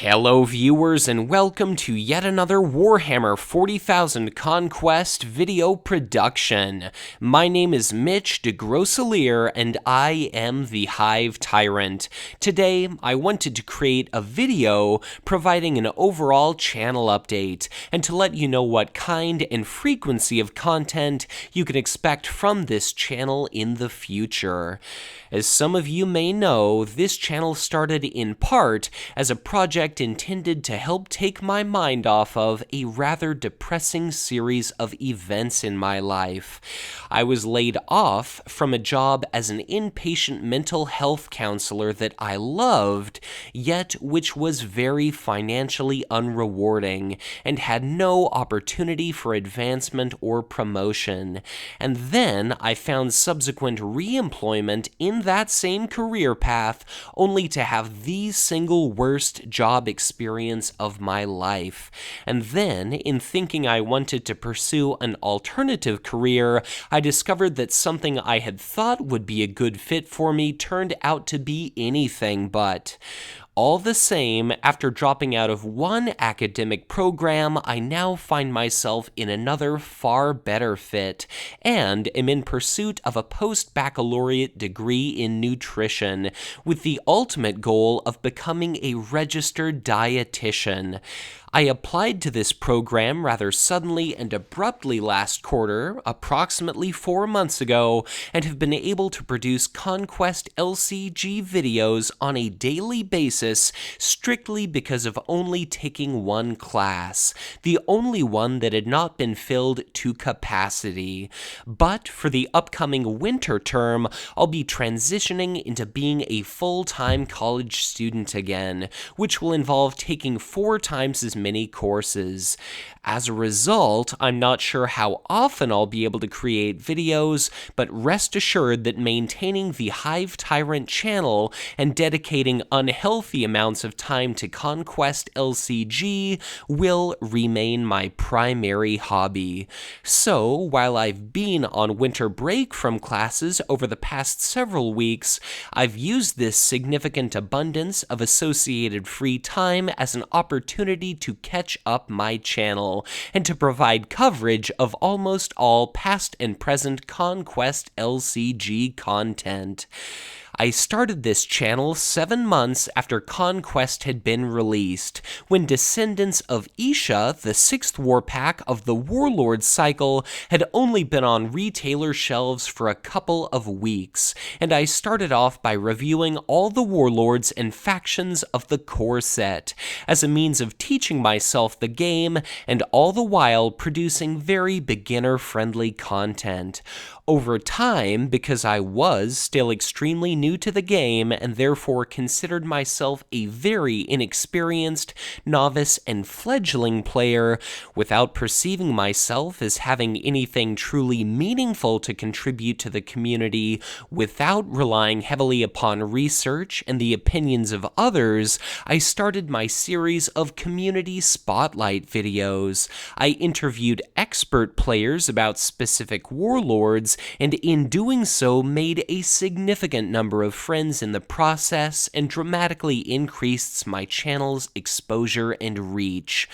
Hello viewers and welcome to yet another Warhammer 40,000 Conquest video production. My name is Mitch de Grosselier and I am the Hive Tyrant. Today I wanted to create a video providing an overall channel update and to let you know what kind and frequency of content you can expect from this channel in the future. As some of you may know, this channel started in part as a project intended to help take my mind off of a rather depressing series of events in my life. I was laid off from a job as an inpatient mental health counselor that I loved, yet which was very financially unrewarding and had no opportunity for advancement or promotion. And then I found subsequent re-employment in that same career path, only to have the single worst job experience of my life. And then, in thinking I wanted to pursue an alternative career, I discovered that something I had thought would be a good fit for me turned out to be anything but. All the same, after dropping out of one academic program, I now find myself in another far better fit, and am in pursuit of a post-baccalaureate degree in nutrition, with the ultimate goal of becoming a registered dietitian. I applied to this program rather suddenly and abruptly last quarter, approximately 4 months ago, and have been able to produce Conquest LCG videos on a daily basis strictly because of only taking one class, the only one that had not been filled to capacity. But for the upcoming winter term, I'll be transitioning into being a full-time college student again, which will involve taking 4 times as many courses. As a result, I'm not sure how often I'll be able to create videos, but rest assured that maintaining the Hive Tyrant channel and dedicating unhealthy amounts of time to Conquest LCG will remain my primary hobby. So, while I've been on winter break from classes over the past several weeks, I've used this significant abundance of associated free time as an opportunity to catch up my channel and to provide coverage of almost all past and present Conquest LCG content. I started this channel 7 months after Conquest had been released, when Descendants of Isha, the 6th war pack of the Warlord cycle, had only been on retailer shelves for a couple of weeks, and I started off by reviewing all the warlords and factions of the core set, as a means of teaching myself the game, and all the while producing very beginner-friendly content. Over time, because I was still extremely new to the game and therefore considered myself a very inexperienced, novice, and fledgling player, without perceiving myself as having anything truly meaningful to contribute to the community, without relying heavily upon research and the opinions of others, I started my series of community spotlight videos. I interviewed expert players about specific warlords, and in doing so made a significant number of friends in the process and dramatically increased my channel's exposure and reach.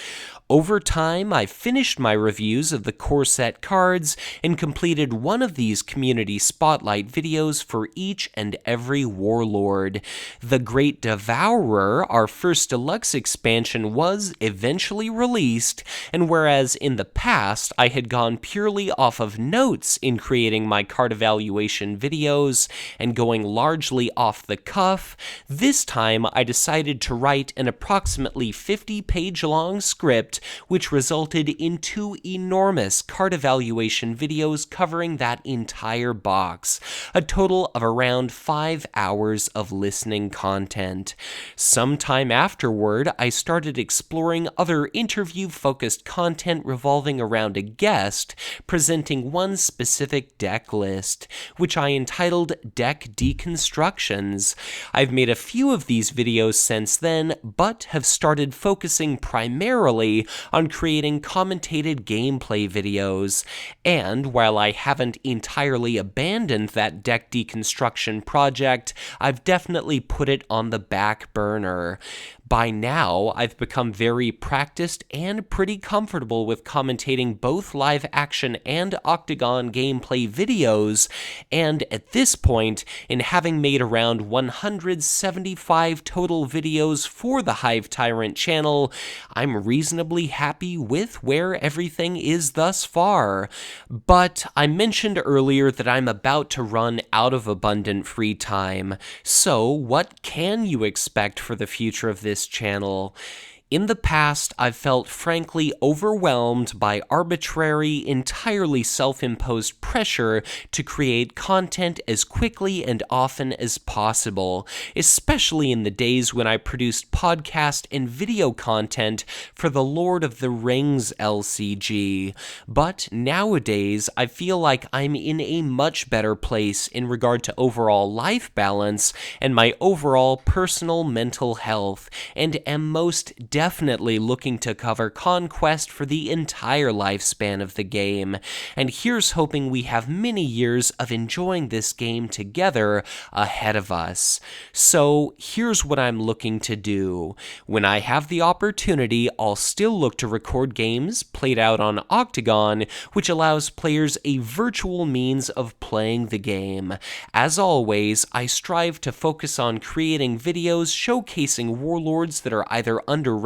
Over time, I finished my reviews of the core set cards and completed one of these community spotlight videos for each and every warlord. The Great Devourer, our first deluxe expansion, was eventually released, and whereas in the past I had gone purely off of notes in creating my card evaluation videos and going largely off the cuff, this time I decided to write an approximately 50-page long script, which resulted in 2 enormous card evaluation videos covering that entire box, a total of around 5 hours of listening content. Sometime afterward, I started exploring other interview-focused content revolving around a guest presenting one specific deck list, which I entitled Deck Deconstructions. I've made a few of these videos since then, but have started focusing primarily on creating commentated gameplay videos, and while I haven't entirely abandoned that deck deconstruction project, I've definitely put it on the back burner. By now, I've become very practiced and pretty comfortable with commentating both live action and Octagon gameplay videos, and at this point, in having made around 175 total videos for the Hive Tyrant channel, I'm reasonably happy with where everything is thus far. But I mentioned earlier that I'm about to run out of abundant free time, so what can you expect for the future of this channel? In the past, I've felt frankly overwhelmed by arbitrary, entirely self-imposed pressure to create content as quickly and often as possible, especially in the days when I produced podcast and video content for the Lord of the Rings LCG. But nowadays, I feel like I'm in a much better place in regard to overall life balance and my overall personal mental health, and am most definitely looking to cover Conquest for the entire lifespan of the game, and here's hoping we have many years of enjoying this game together ahead of us. So here's what I'm looking to do. When I have the opportunity, I'll still look to record games played out on Octagon, which allows players a virtual means of playing the game. As always, I strive to focus on creating videos showcasing warlords that are either underrepresented,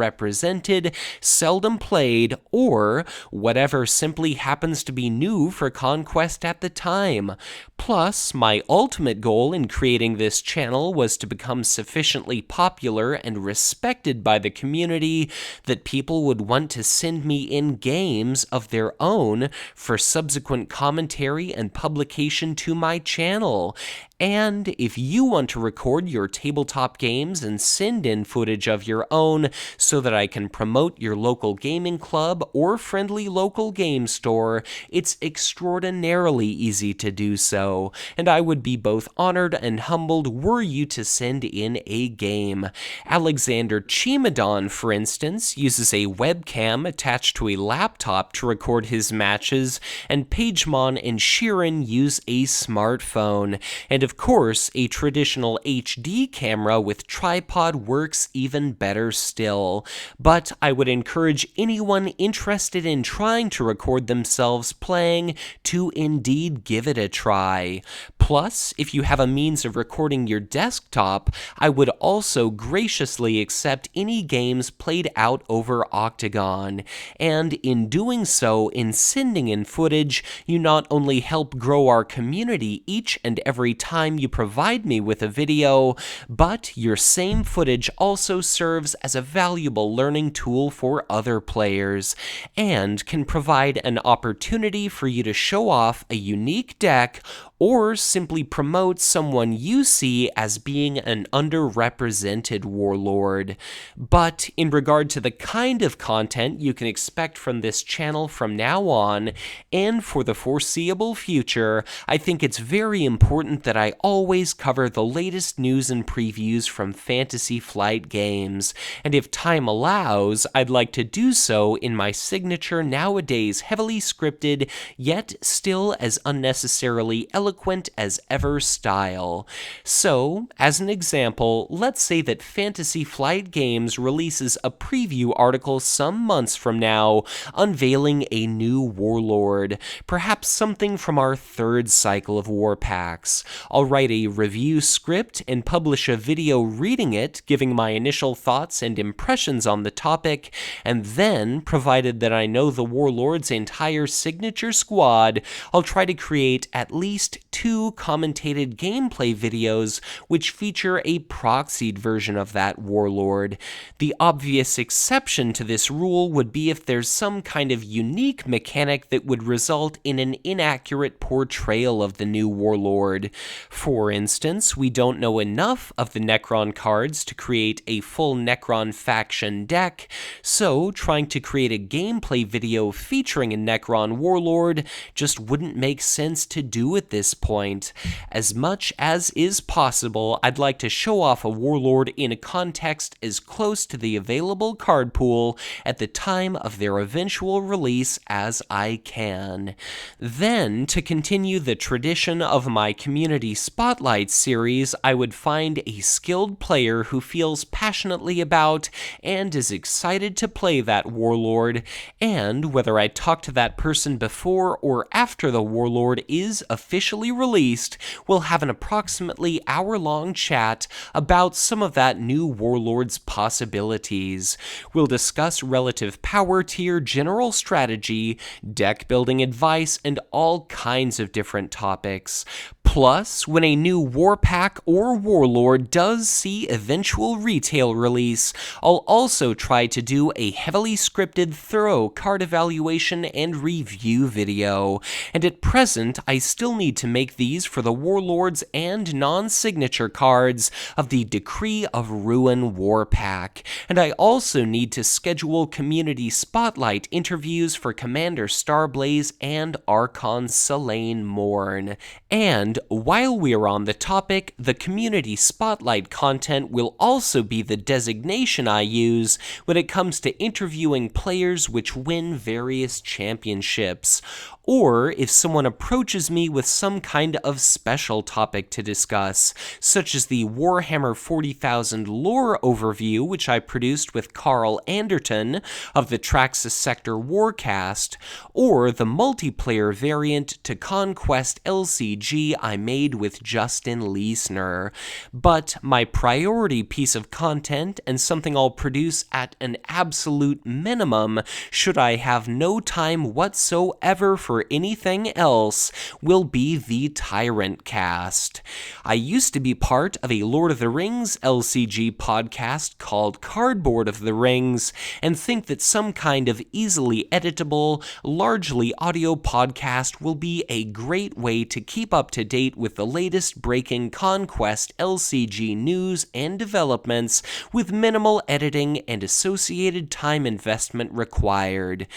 seldom played, or whatever simply happens to be new for Conquest at the time. Plus, my ultimate goal in creating this channel was to become sufficiently popular and respected by the community that people would want to send me in games of their own for subsequent commentary and publication to my channel. And if you want to record your tabletop games and send in footage of your own so that I can promote your local gaming club or friendly local game store, it's extraordinarily easy to do so, and I would be both honored and humbled were you to send in a game. Alexander Chimadon, for instance, uses a webcam attached to a laptop to record his matches, and Pagemon and Sheeran use a smartphone, and of course, a traditional HD camera with tripod works even better still. But I would encourage anyone interested in trying to record themselves playing to indeed give it a try. Plus, if you have a means of recording your desktop, I would also graciously accept any games played out over Octagon. And in doing so, in sending in footage, you not only help grow our community each and every time you provide me with a video, but your same footage also serves as a valuable learning tool for other players, and can provide an opportunity for you to show off a unique deck or simply promote someone you see as being an underrepresented warlord. But in regard to the kind of content you can expect from this channel from now on, and for the foreseeable future, I think it's very important that I always cover the latest news and previews from Fantasy Flight Games, and if time allows, I'd like to do so in my signature nowadays heavily scripted, yet still as unnecessarily eloquent as ever style. So, as an example, let's say that Fantasy Flight Games releases a preview article some months from now unveiling a new warlord, perhaps something from our third cycle of war packs. I'll write a review script and publish a video reading it, giving my initial thoughts and impressions on the topic, and then, provided that I know the warlord's entire signature squad, I'll try to create at least 2 commentated gameplay videos which feature a proxied version of that warlord. The obvious exception to this rule would be if there's some kind of unique mechanic that would result in an inaccurate portrayal of the new warlord. For instance, we don't know enough of the Necron cards to create a full Necron faction deck, so trying to create a gameplay video featuring a Necron warlord just wouldn't make sense to do at this this point. As much as is possible, I'd like to show off a warlord in a context as close to the available card pool at the time of their eventual release as I can. Then, to continue the tradition of my Community Spotlight series, I would find a skilled player who feels passionately about and is excited to play that warlord, and whether I talk to that person before or after the warlord is officially released, we'll have an approximately hour-long chat about some of that new warlord's possibilities. We'll discuss relative power tier, general strategy, deck building advice, and all kinds of different topics. Plus, when a new war pack or warlord does see eventual retail release, I'll also try to do a heavily scripted, thorough card evaluation and review video. And at present, I still need to make these for the warlords and non-signature cards of the Decree of Ruin war pack. And I also need to schedule Community Spotlight interviews for Commander Starblaze and Archon Selene Morn. And while we are on the topic, the Community Spotlight content will also be the designation I use when it comes to interviewing players which win various championships, or if someone approaches me with some kind of special topic to discuss, such as the Warhammer 40,000 lore overview which I produced with Carl Anderton of the Traxxas Sector Warcast, or the multiplayer variant to Conquest LCG I made with Justin Leesner. But my priority piece of content, and something I'll produce at an absolute minimum should I have no time whatsoever for anything else, will be the Tyrant cast. I used to be part of a Lord of the Rings LCG podcast called Cardboard of the Rings, and think that some kind of easily editable, largely audio podcast will be a great way to keep up to date with the latest breaking Conquest LCG news and developments with minimal editing and associated time investment required.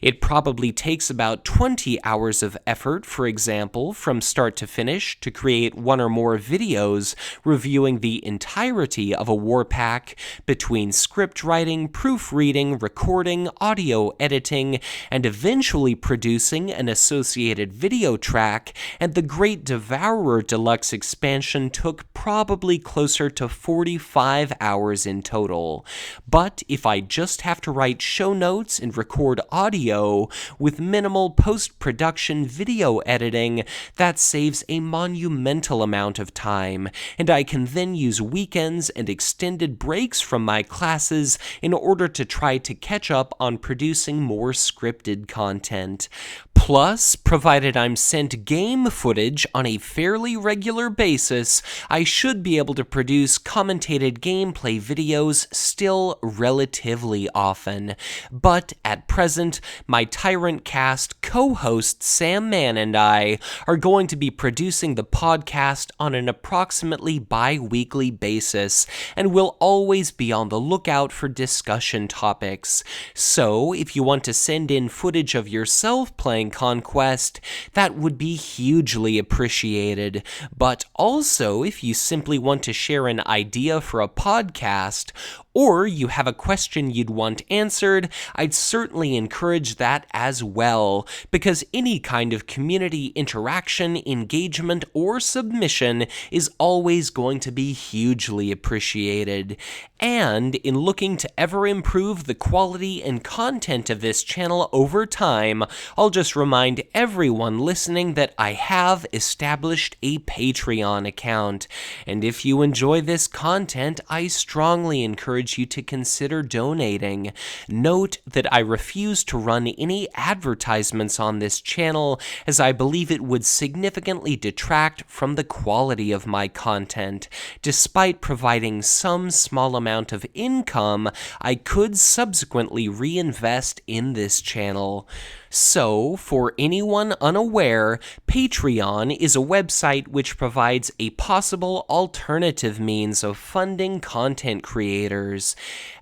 It probably takes about 20 hours of effort, for example, from start to finish, to create one or more videos reviewing the entirety of a war pack, between script writing, proofreading, recording, audio editing, and eventually producing an associated video track, and the Great Devourer Deluxe expansion took probably closer to 45 hours in total. But if I just have to write show notes and record audio with minimal post-production video editing, that saves a monumental amount of time, and I can then use weekends and extended breaks from my classes in order to try to catch up on producing more scripted content. Plus, provided I'm sent game footage on a fairly regular basis, I should be able to produce commentated gameplay videos still relatively often. But at present, my Tyrant cast co-host Sam Mann and I are going to be producing the podcast on an approximately bi-weekly basis, and will always be on the lookout for discussion topics. So, if you want to send in footage of yourself playing Conquest, that would be hugely appreciated. But also, if you simply want to share an idea for a podcast, or you have a question you'd want answered, I'd certainly encourage that as well, because any kind of community interaction, engagement, or submission is always going to be hugely appreciated. And in looking to ever improve the quality and content of this channel over time, I'll just remind everyone listening that I have established a Patreon account. And if you enjoy this content, I strongly encourage you to consider donating. Note that I refuse to run any advertisements on this channel, as I believe it would significantly detract from the quality of my content. Despite providing some small amount of income, I could subsequently reinvest in this channel. So, for anyone unaware, Patreon is a website which provides a possible alternative means of funding content creators.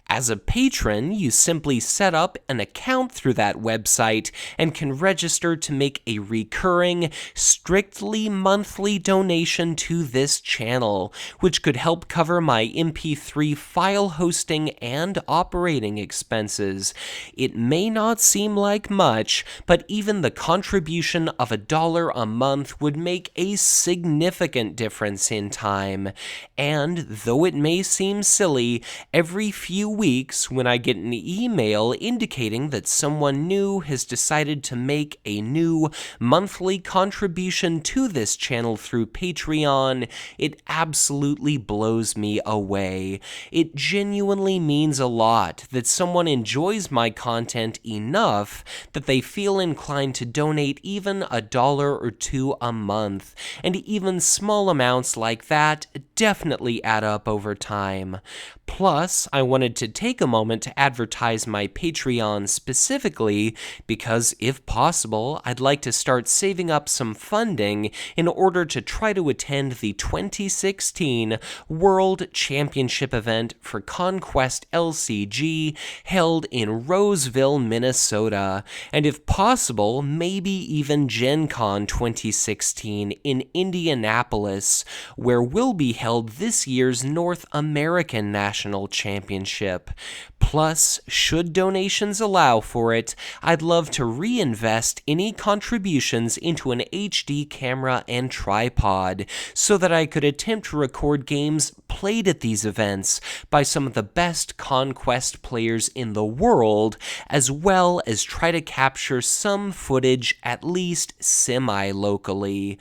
As a patron, you simply set up an account through that website and can register to make a recurring, strictly monthly donation to this channel, which could help cover my MP3 file hosting and operating expenses. It may not seem like much, but even the contribution of $1 a month would make a significant difference in time. And though it may seem silly, every few weeks when I get an email indicating that someone new has decided to make a new monthly contribution to this channel through Patreon, it absolutely blows me away. It genuinely means a lot that someone enjoys my content enough that they feel inclined to donate even $1 or $2 a month, and even small amounts like that definitely add up over time. Plus, I wanted to take a moment to advertise my Patreon specifically because, if possible, I'd like to start saving up some funding in order to try to attend the 2016 World Championship event for Conquest LCG held in Roseville, Minnesota, and if possible, maybe even Gen Con 2016 in Indianapolis, where will be held this year's North American National Championship. Plus, should donations allow for it, I'd love to reinvest any contributions into an HD camera and tripod so that I could attempt to record games played at these events by some of the best Conquest players in the world, as well as try to capture some footage at least semi-locally.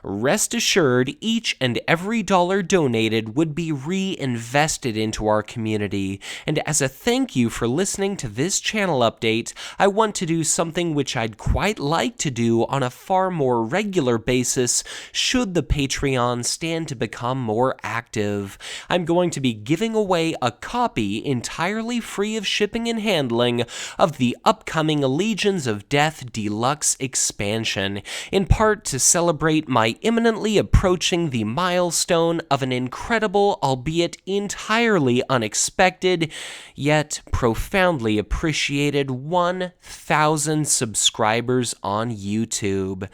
Rest assured, each and every dollar donated would be reinvested into our community, and as a thank you for listening to this channel update, I want to do something which I'd quite like to do on a far more regular basis should the Patreon stand to become more active. I'm going to be giving away a copy entirely free of shipping and handling of the upcoming Legions of Death Deluxe expansion, in part to celebrate my imminently approaching the milestone of an incredible, albeit entirely unexpected, yet profoundly appreciated 1,000 subscribers on YouTube.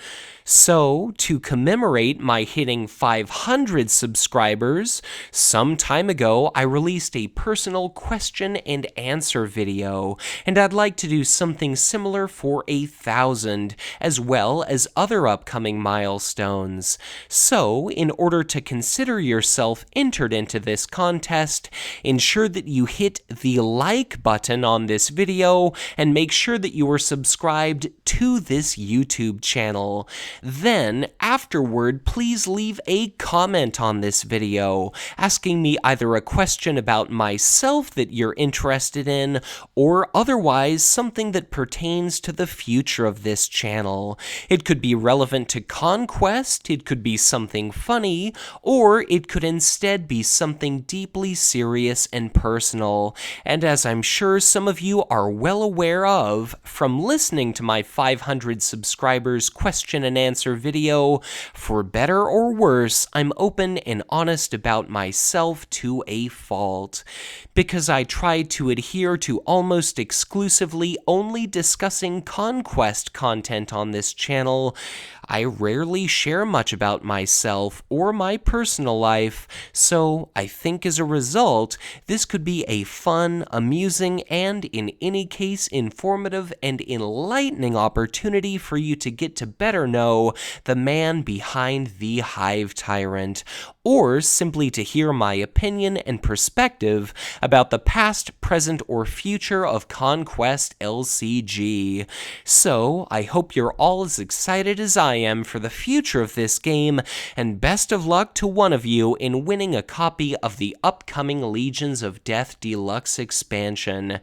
So, to commemorate my hitting 500 subscribers, some time ago I released a personal question and answer video, and I'd like to do something similar for 1,000, as well as other upcoming milestones. So, in order to consider yourself entered into this contest, ensure that you hit the like button on this video and make sure that you are subscribed to this YouTube channel. Then, afterward, please leave a comment on this video, asking me either a question about myself that you're interested in, or otherwise something that pertains to the future of this channel. It could be relevant to Conquest, it could be something funny, or it could instead be something deeply serious and personal. And as I'm sure some of you are well aware of, from listening to my 500 subscribers question and answer video, for better or worse, I'm open and honest about myself to a fault. Because I try to adhere to almost exclusively only discussing Conquest content on this channel, I rarely share much about myself or my personal life, so I think as a result, this could be a fun, amusing, and in any case informative and enlightening opportunity for you to get to better know the man behind the Hive Tyrant, or simply to hear my opinion and perspective about the past, present, or future of Conquest LCG. So, I hope you're all as excited as I am for the future of this game, and best of luck to one of you in winning a copy of the upcoming Legions of Death Deluxe expansion.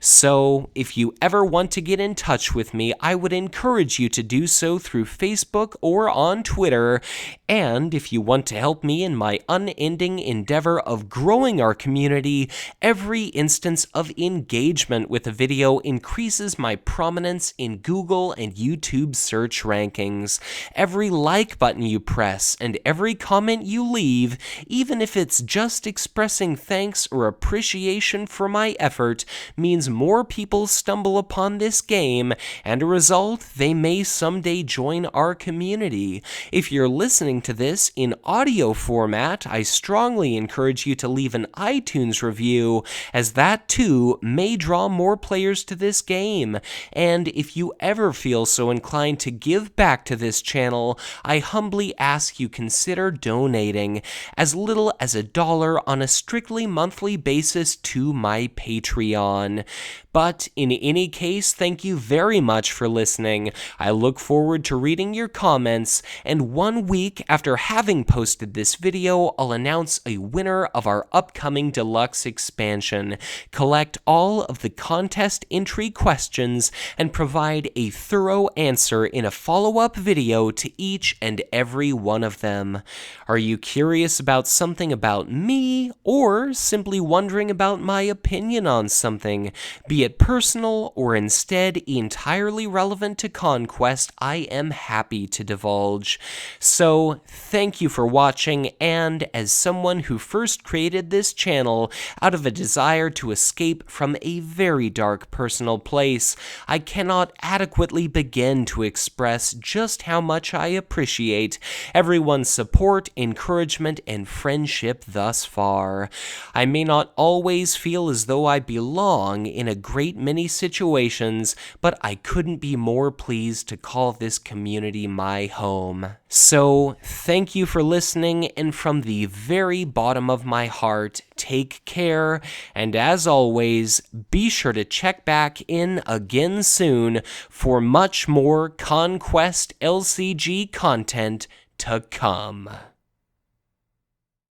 So, if you ever want to get in touch with me, I would encourage you to do so through Facebook or on Twitter, and if you want to help me me in my unending endeavor of growing our community. Every instance of engagement with a video increases my prominence in Google and YouTube search rankings. Every like button you press and every comment you leave, even if it's just expressing thanks or appreciation for my effort, means more people stumble upon this game, and a result, they may someday join our community. If you're listening to this in audio format, I strongly encourage you to leave an iTunes review, as that too may draw more players to this game. And if you ever feel so inclined to give back to this channel, I humbly ask you consider donating as little as $1 on a strictly monthly basis to my Patreon. But in any case, thank you very much for listening. I look forward to reading your comments, and 1 week after having posted this video, I'll announce a winner of our upcoming deluxe expansion, collect all of the contest entry questions, and provide a thorough answer in a follow-up video to each and every one of them. Are you curious about something about me, or simply wondering about my opinion on something? Be it personal or instead entirely relevant to Conquest, I am happy to divulge. So, thank you for watching, and as someone who first created this channel out of a desire to escape from a very dark personal place, I cannot adequately begin to express just how much I appreciate everyone's support, encouragement, and friendship thus far. I may not always feel as though I belong in a great many situations, but I couldn't be more pleased to call this community my home. So, thank you for listening, and from the very bottom of my heart, take care, and as always, be sure to check back in again soon for much more Conquest LCG content to come.